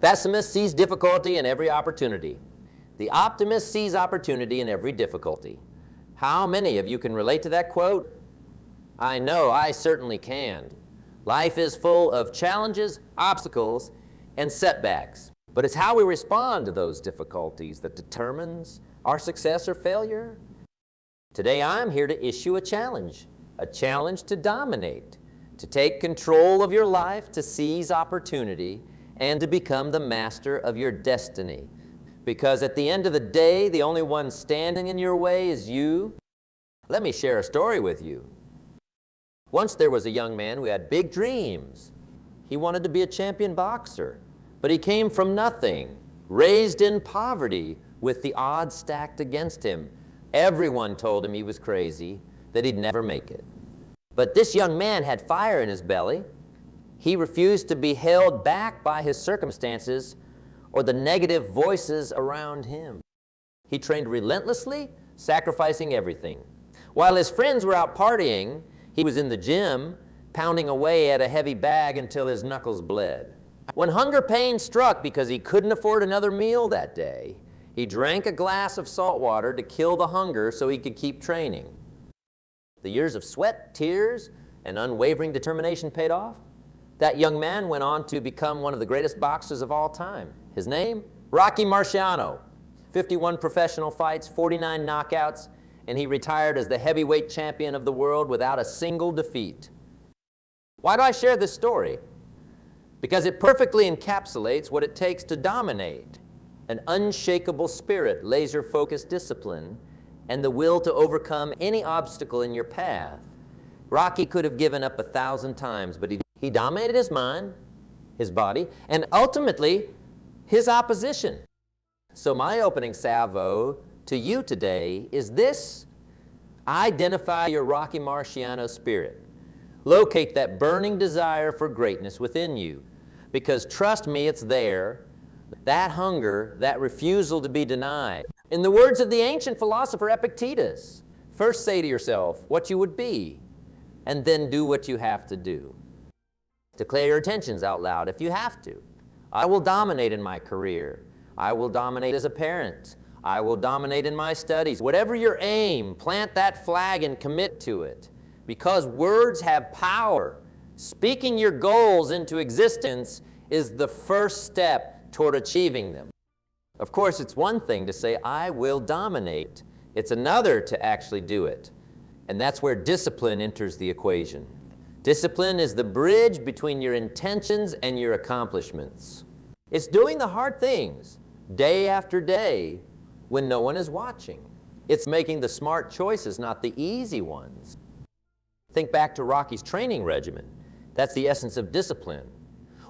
Pessimist sees difficulty in every opportunity. The optimist sees opportunity in every difficulty. How many of you can relate to that quote? I know I certainly can. Life is full of challenges, obstacles, and setbacks. But it's how we respond to those difficulties that determines our success or failure. Today I'm here to issue a challenge to dominate, to take control of your life, to seize opportunity, and to become the master of your destiny. Because at the end of the day, the only one standing in your way is you. Let me share a story with you. Once there was a young man who had big dreams. He wanted to be a champion boxer, but he came from nothing, raised in poverty with the odds stacked against him. Everyone told him he was crazy, that he'd never make it. But this young man had fire in his belly. He refused to be held back by his circumstances or the negative voices around him. He trained relentlessly, sacrificing everything. While his friends were out partying, he was in the gym, pounding away at a heavy bag until his knuckles bled. When hunger pain struck because he couldn't afford another meal that day, he drank a glass of salt water to kill the hunger so he could keep training. The years of sweat, tears, and unwavering determination paid off. That young man went on to become one of the greatest boxers of all time. His name? Rocky Marciano. 51 professional fights, 49 knockouts, and he retired as the heavyweight champion of the world without a single defeat. Why do I share this story? Because it perfectly encapsulates what it takes to dominate: an unshakable spirit, laser-focused discipline, and the will to overcome any obstacle in your path. Rocky could have given up 1,000 times, but he dominated his mind, his body, and ultimately his opposition. So my opening salvo to you today is this: identify your Rocky Marciano spirit. Locate that burning desire for greatness within you, because trust me, it's there. That hunger, that refusal to be denied. In the words of the ancient philosopher Epictetus, first say to yourself what you would be, and then do what you have to do. Declare your intentions out loud if you have to. I will dominate in my career. I will dominate as a parent. I will dominate in my studies. Whatever your aim, plant that flag and commit to it. Because words have power. Speaking your goals into existence is the first step toward achieving them. Of course, it's one thing to say, I will dominate. It's another to actually do it. And that's where discipline enters the equation. Discipline is the bridge between your intentions and your accomplishments. It's doing the hard things day after day when no one is watching. It's making the smart choices, not the easy ones. Think back to Rocky's training regimen. That's the essence of discipline.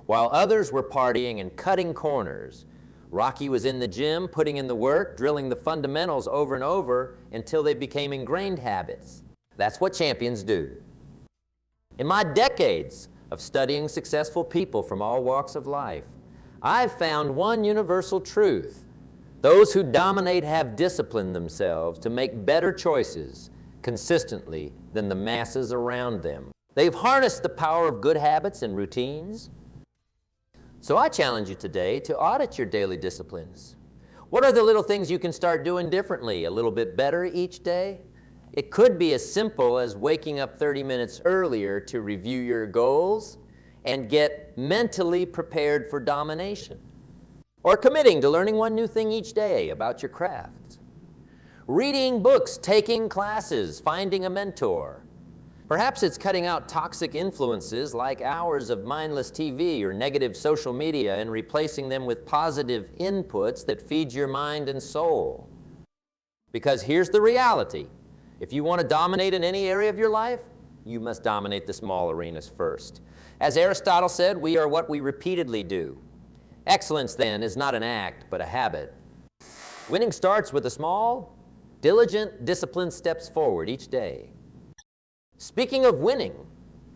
While others were partying and cutting corners, Rocky was in the gym, putting in the work, drilling the fundamentals over and over until they became ingrained habits. That's what champions do. In my decades of studying successful people from all walks of life, I've found one universal truth. Those who dominate have disciplined themselves to make better choices consistently than the masses around them. They've harnessed the power of good habits and routines. So I challenge you today to audit your daily disciplines. What are the little things you can start doing differently, a little bit better each day? It could be as simple as waking up 30 minutes earlier to review your goals and get mentally prepared for domination. Or committing to learning one new thing each day about your craft. Reading books, taking classes, finding a mentor. Perhaps it's cutting out toxic influences like hours of mindless TV or negative social media and replacing them with positive inputs that feed your mind and soul. Because here's the reality. If you want to dominate in any area of your life, you must dominate the small arenas first. As Aristotle said, we are what we repeatedly do. Excellence, then, is not an act, but a habit. Winning starts with the small, diligent, disciplined steps forward each day. Speaking of winning,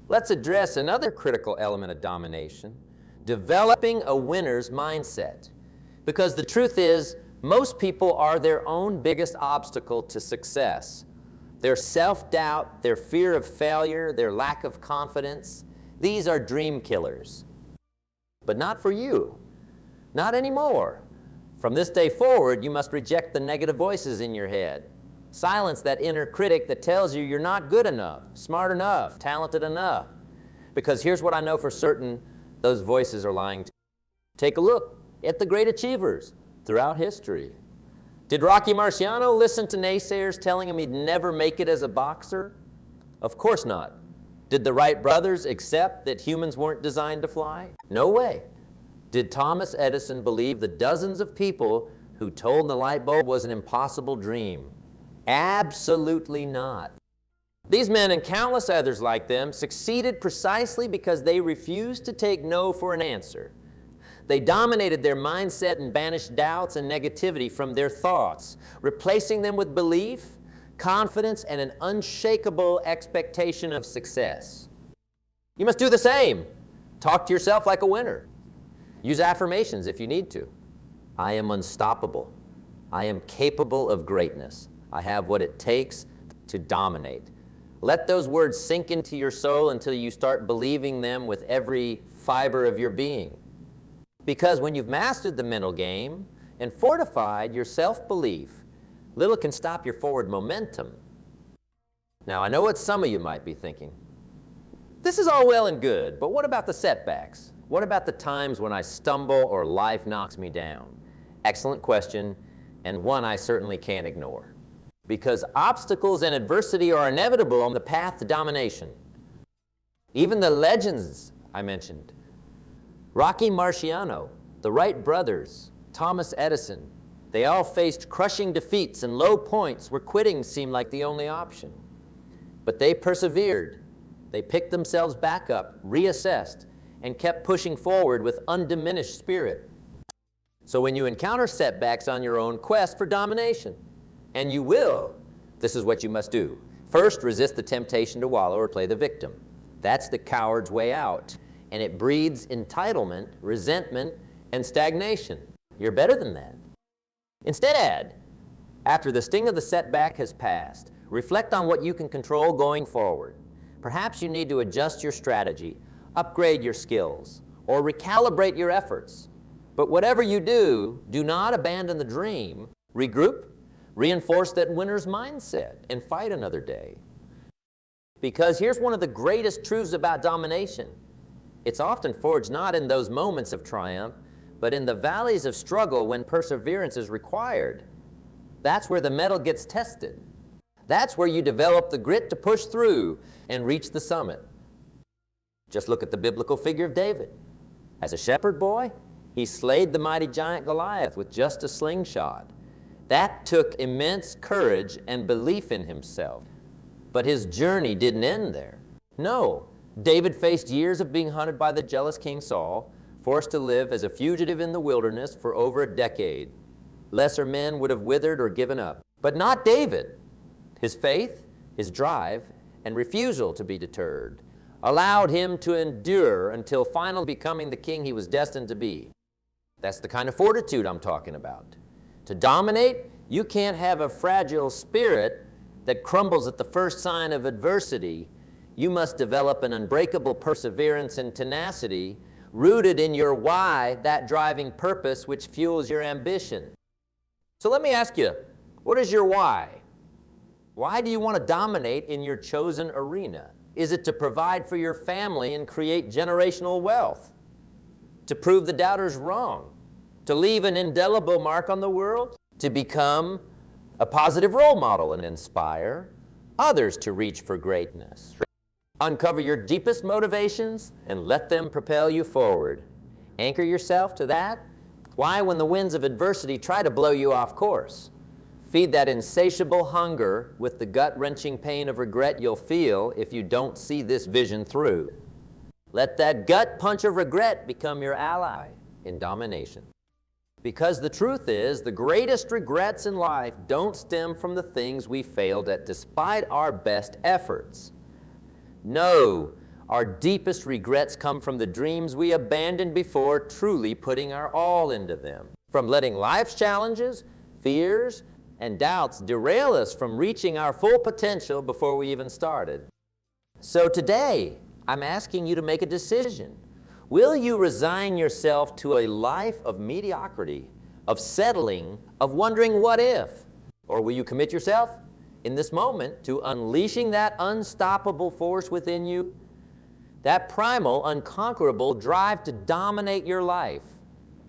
let's address another critical element of domination, developing a winner's mindset. Because the truth is, most people are their own biggest obstacle to success. Their self-doubt, their fear of failure, their lack of confidence, these are dream killers. But not for you. Not anymore. From this day forward, you must reject the negative voices in your head. Silence that inner critic that tells you you're not good enough, smart enough, talented enough. Because here's what I know for certain, those voices are lying to you. Take a look at the great achievers throughout history. Did Rocky Marciano listen to naysayers telling him he'd never make it as a boxer? Of course not. Did the Wright brothers accept that humans weren't designed to fly? No way. Did Thomas Edison believe the dozens of people who told him the light bulb was an impossible dream? Absolutely not. These men and countless others like them succeeded precisely because they refused to take no for an answer. They dominated their mindset and banished doubts and negativity from their thoughts, replacing them with belief, confidence, and an unshakable expectation of success. You must do the same. Talk to yourself like a winner. Use affirmations if you need to. I am unstoppable. I am capable of greatness. I have what it takes to dominate. Let those words sink into your soul until you start believing them with every fiber of your being. Because when you've mastered the mental game and fortified your self-belief, little can stop your forward momentum. Now, I know what some of you might be thinking. This is all well and good, but what about the setbacks? What about the times when I stumble or life knocks me down? Excellent question, and one I certainly can't ignore. Because obstacles and adversity are inevitable on the path to domination. Even the legends I mentioned, Rocky Marciano, the Wright brothers, Thomas Edison, they all faced crushing defeats and low points where quitting seemed like the only option. But they persevered. They picked themselves back up, reassessed, and kept pushing forward with undiminished spirit. So when you encounter setbacks on your own quest for domination, and you will, this is what you must do. First, resist the temptation to wallow or play the victim. That's the coward's way out, and it breeds entitlement, resentment, and stagnation. You're better than that. Instead, after the sting of the setback has passed, reflect on what you can control going forward. Perhaps you need to adjust your strategy, upgrade your skills, or recalibrate your efforts. But whatever you do, do not abandon the dream. Regroup, reinforce that winner's mindset, and fight another day. Because here's one of the greatest truths about domination. It's often forged not in those moments of triumph, but in the valleys of struggle when perseverance is required. That's where the mettle gets tested. That's where you develop the grit to push through and reach the summit. Just look at the biblical figure of David. As a shepherd boy, he slayed the mighty giant Goliath with just a slingshot. That took immense courage and belief in himself. But his journey didn't end there. No, David faced years of being hunted by the jealous King Saul, forced to live as a fugitive in the wilderness for over a decade. Lesser men would have withered or given up, but not David. His faith, his drive, and refusal to be deterred allowed him to endure until finally becoming the king he was destined to be. That's the kind of fortitude I'm talking about. To dominate, you can't have a fragile spirit that crumbles at the first sign of adversity. You must develop an unbreakable perseverance and tenacity rooted in your why, that driving purpose which fuels your ambition. So let me ask you, what is your why? Why do you want to dominate in your chosen arena? Is it to provide for your family and create generational wealth? To prove the doubters wrong? To leave an indelible mark on the world? To become a positive role model and inspire others to reach for greatness? Uncover your deepest motivations and let them propel you forward. Anchor yourself to that. Why, when the winds of adversity try to blow you off course? Feed that insatiable hunger with the gut-wrenching pain of regret you'll feel if you don't see this vision through. Let that gut punch of regret become your ally in domination. Because the truth is, the greatest regrets in life don't stem from the things we failed at despite our best efforts. No, our deepest regrets come from the dreams we abandoned before truly putting our all into them. From letting life's challenges, fears, and doubts derail us from reaching our full potential before we even started. So today, I'm asking you to make a decision. Will you resign yourself to a life of mediocrity, of settling, of wondering what if? Or will you commit yourself in this moment to unleashing that unstoppable force within you, that primal, unconquerable drive to dominate your life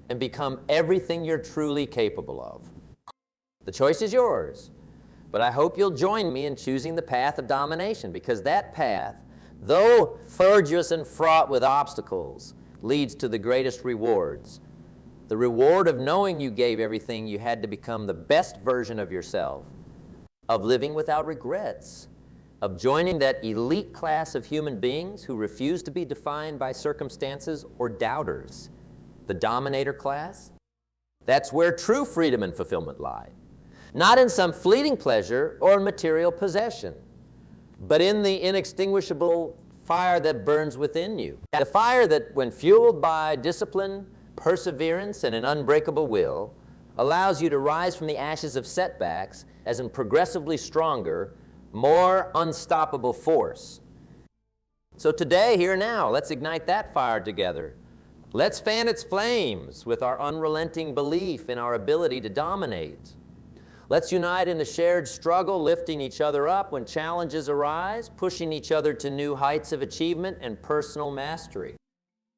and become everything you're truly capable of? The choice is yours, but I hope you'll join me in choosing the path of domination, because that path, though arduous and fraught with obstacles, leads to the greatest rewards. The reward of knowing you gave everything you had to become the best version of yourself, of living without regrets, of joining that elite class of human beings who refuse to be defined by circumstances or doubters, the dominator class. That's where true freedom and fulfillment lie. Not in some fleeting pleasure or material possession, but in the inextinguishable fire that burns within you. The fire that, when fueled by discipline, perseverance, and an unbreakable will, allows you to rise from the ashes of setbacks as a progressively stronger, more unstoppable force. So today, here now, let's ignite that fire together. Let's fan its flames with our unrelenting belief in our ability to dominate. Let's unite in a shared struggle, lifting each other up when challenges arise, pushing each other to new heights of achievement and personal mastery.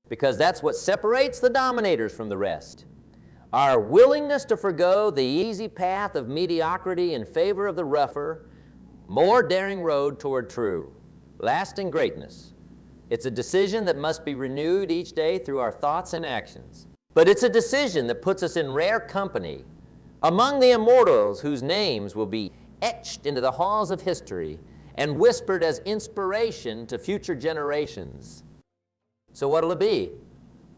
Because that's what separates the dominators from the rest. Our willingness to forgo the easy path of mediocrity in favor of the rougher, more daring road toward true, lasting greatness. It's a decision that must be renewed each day through our thoughts and actions. But it's a decision that puts us in rare company among the immortals whose names will be etched into the halls of history and whispered as inspiration to future generations. So what'll it be?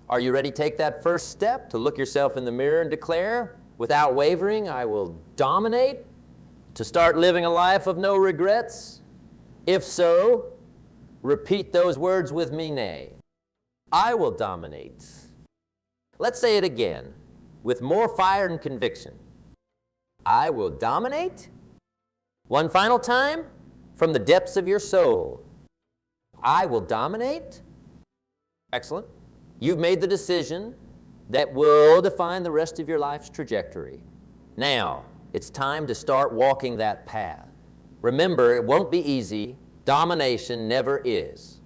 Are you ready to take that first step to look yourself in the mirror and declare, without wavering, I will dominate? To start living a life of no regrets? If so, repeat those words with me, nay. I will dominate. Let's say it again, with more fire and conviction. I will dominate. One final time, from the depths of your soul. I will dominate. Excellent. You've made the decision that will define the rest of your life's trajectory. Now, it's time to start walking that path. Remember, it won't be easy. Domination never is.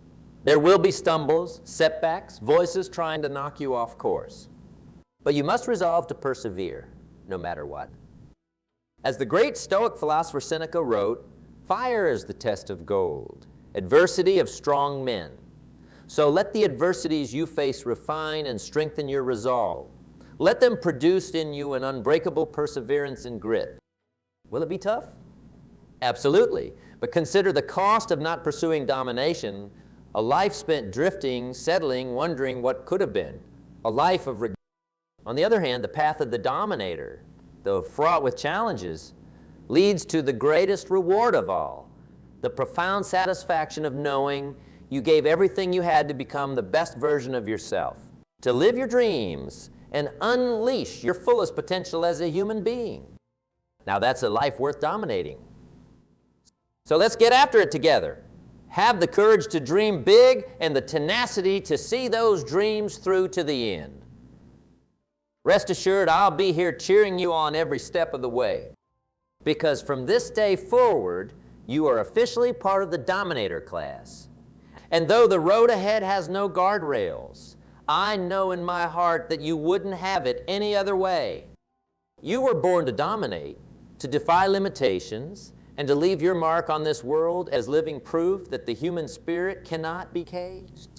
There will be stumbles, setbacks, voices trying to knock you off course. But you must resolve to persevere, no matter what. As the great Stoic philosopher Seneca wrote, fire is the test of gold, adversity of strong men. So let the adversities you face refine and strengthen your resolve. Let them produce in you an unbreakable perseverance and grit. Will it be tough? Absolutely. But consider the cost of not pursuing domination, a life spent drifting, settling, wondering what could have been, a life of regret. On the other hand, the path of the dominator, though fraught with challenges, leads to the greatest reward of all, the profound satisfaction of knowing you gave everything you had to become the best version of yourself, to live your dreams and unleash your fullest potential as a human being. Now that's a life worth dominating. So let's get after it together. Have the courage to dream big and the tenacity to see those dreams through to the end. Rest assured, I'll be here cheering you on every step of the way. Because from this day forward, you are officially part of the dominator class. And though the road ahead has no guardrails, I know in my heart that you wouldn't have it any other way. You were born to dominate, to defy limitations, and to leave your mark on this world as living proof that the human spirit cannot be caged.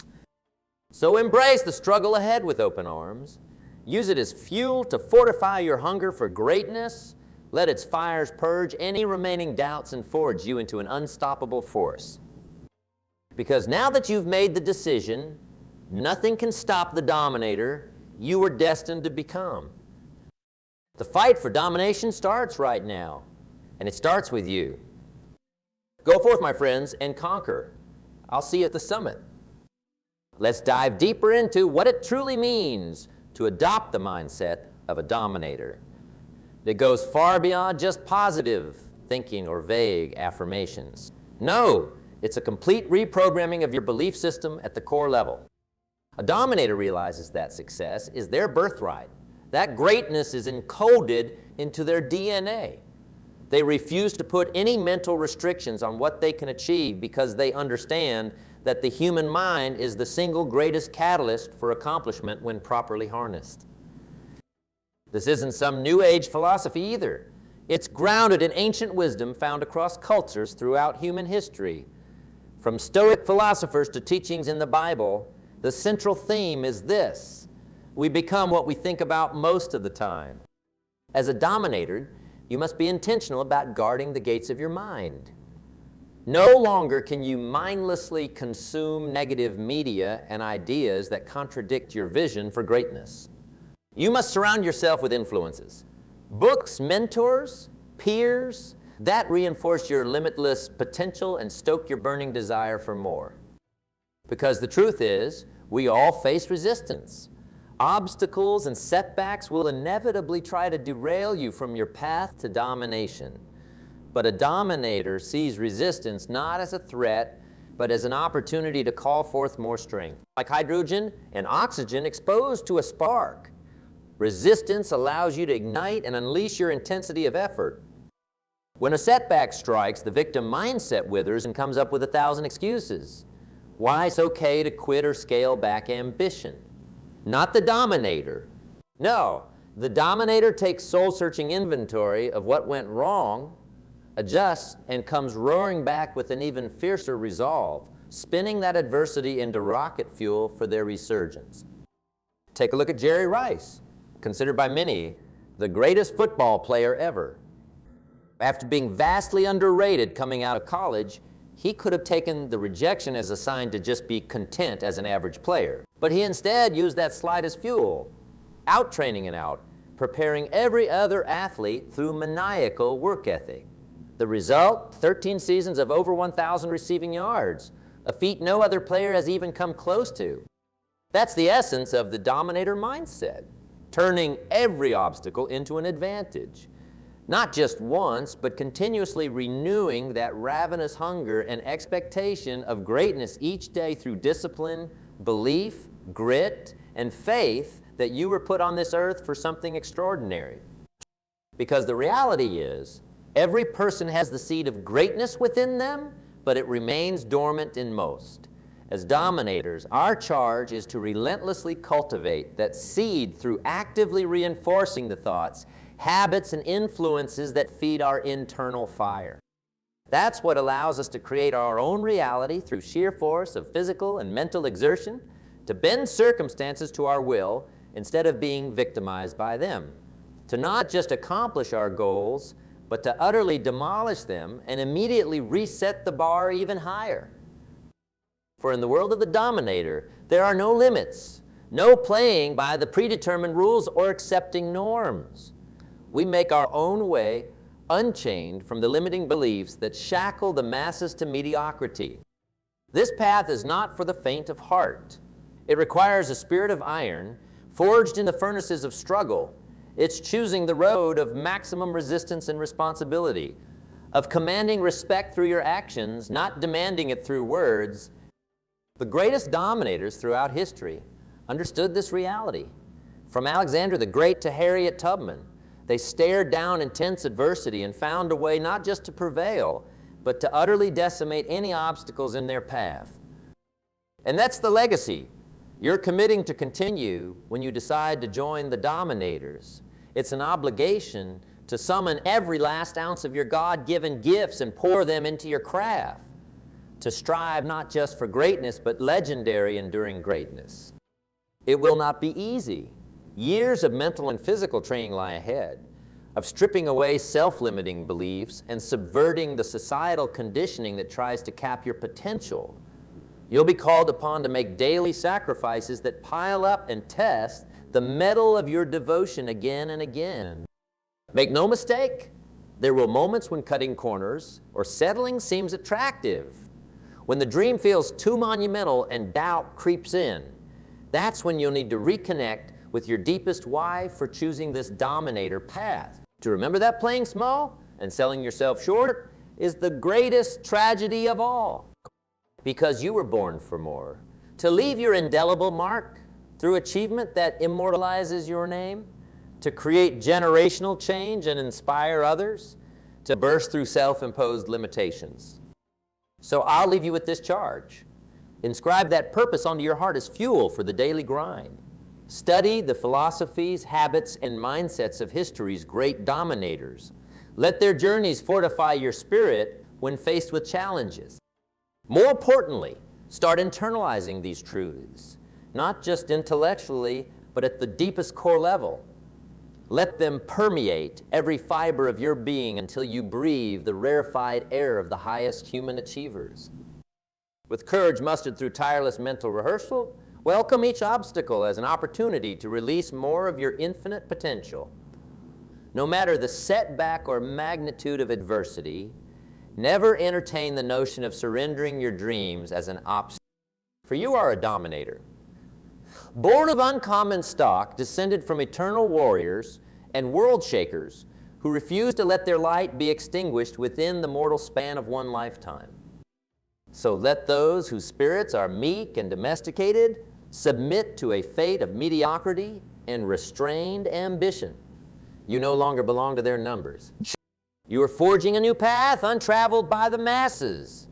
So embrace the struggle ahead with open arms. Use it as fuel to fortify your hunger for greatness. Let its fires purge any remaining doubts and forge you into an unstoppable force. Because now that you've made the decision, nothing can stop the dominator you were destined to become. The fight for domination starts right now, and it starts with you. Go forth, my friends, and conquer. I'll see you at the summit. Let's dive deeper into what it truly means to adopt the mindset of a dominator. It goes far beyond just positive thinking or vague affirmations. No, it's a complete reprogramming of your belief system at the core level. A dominator realizes that success is their birthright. That greatness is encoded into their DNA. They refuse to put any mental restrictions on what they can achieve because they understand that the human mind is the single greatest catalyst for accomplishment when properly harnessed. This isn't some New Age philosophy either. It's grounded in ancient wisdom found across cultures throughout human history. From Stoic philosophers to teachings in the Bible, the central theme is this: we become what we think about most of the time. As a dominator, you must be intentional about guarding the gates of your mind. No longer can you mindlessly consume negative media and ideas that contradict your vision for greatness. You must surround yourself with influences. Books, mentors, peers, that reinforce your limitless potential and stoke your burning desire for more. Because the truth is, we all face resistance. Obstacles and setbacks will inevitably try to derail you from your path to domination. But a dominator sees resistance not as a threat, but as an opportunity to call forth more strength. Like hydrogen and oxygen exposed to a spark. Resistance allows you to ignite and unleash your intensity of effort. When a setback strikes, the victim mindset withers and comes up with 1,000 excuses. Why it's okay to quit or scale back ambition. Not the dominator. No, the dominator takes soul-searching inventory of what went wrong, adjusts, and comes roaring back with an even fiercer resolve, spinning that adversity into rocket fuel for their resurgence. Take a look at Jerry Rice, considered by many the greatest football player ever. After being vastly underrated coming out of college, he could have taken the rejection as a sign to just be content as an average player. But he instead used that slide as fuel, out-training and out, preparing every other athlete through maniacal work ethic. The result, 13 seasons of over 1,000 receiving yards, a feat no other player has even come close to. That's the essence of the dominator mindset, turning every obstacle into an advantage. Not just once, but continuously renewing that ravenous hunger and expectation of greatness each day through discipline, belief, grit, and faith that you were put on this earth for something extraordinary. Because the reality is, every person has the seed of greatness within them, but it remains dormant in most. As dominators, our charge is to relentlessly cultivate that seed through actively reinforcing the thoughts, habits, and influences that feed our internal fire. That's what allows us to create our own reality through sheer force of physical and mental exertion, to bend circumstances to our will instead of being victimized by them, to not just accomplish our goals, but to utterly demolish them and immediately reset the bar even higher. For in the world of the dominator, there are no limits, no playing by the predetermined rules or accepting norms. We make our own way, unchained from the limiting beliefs that shackle the masses to mediocrity. This path is not for the faint of heart. It requires a spirit of iron, forged in the furnaces of struggle. It's choosing the road of maximum resistance and responsibility, of commanding respect through your actions, not demanding it through words. The greatest dominators throughout history understood this reality. From Alexander the Great to Harriet Tubman, they stared down intense adversity and found a way not just to prevail, but to utterly decimate any obstacles in their path. And that's the legacy you're committing to continue when you decide to join the dominators. It's an obligation to summon every last ounce of your God-given gifts and pour them into your craft, to strive not just for greatness, but legendary, enduring greatness. It will not be easy. Years of mental and physical training lie ahead, of stripping away self-limiting beliefs and subverting the societal conditioning that tries to cap your potential. You'll be called upon to make daily sacrifices that pile up and test the mettle of your devotion again and again. Make no mistake, there will moments when cutting corners or settling seems attractive. When the dream feels too monumental and doubt creeps in, that's when you'll need to reconnect with your deepest why for choosing this dominator path. To remember that playing small and selling yourself short is the greatest tragedy of all. Because you were born for more, To leave your indelible mark through achievement that immortalizes your name, to create generational change and inspire others, to burst through self-imposed limitations. So I'll leave you with this charge. Inscribe that purpose onto your heart as fuel for the daily grind. Study the philosophies, habits, and mindsets of history's great dominators. Let their journeys fortify your spirit when faced with challenges. More importantly, start internalizing these truths, not just intellectually, but at the deepest core level. Let them permeate every fiber of your being until you breathe the rarefied air of the highest human achievers. With courage mustered through tireless mental rehearsal, welcome each obstacle as an opportunity to release more of your infinite potential. No matter the setback or magnitude of adversity, never entertain the notion of surrendering your dreams as an obstacle, for you are a dominator. Born of uncommon stock, descended from eternal warriors and world shakers who refuse to let their light be extinguished within the mortal span of one lifetime. So let those whose spirits are meek and domesticated submit to a fate of mediocrity and restrained ambition. You no longer belong to their numbers. You are forging a new path untraveled by the masses,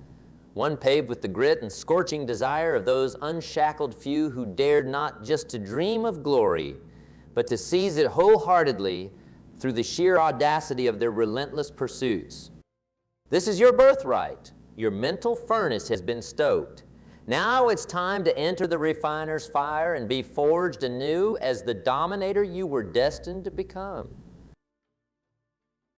one paved with the grit and scorching desire of those unshackled few who dared not just to dream of glory, but to seize it wholeheartedly through the sheer audacity of their relentless pursuits. This is your birthright. Your mental furnace has been stoked. Now it's time to enter the refiner's fire and be forged anew as the dominator you were destined to become.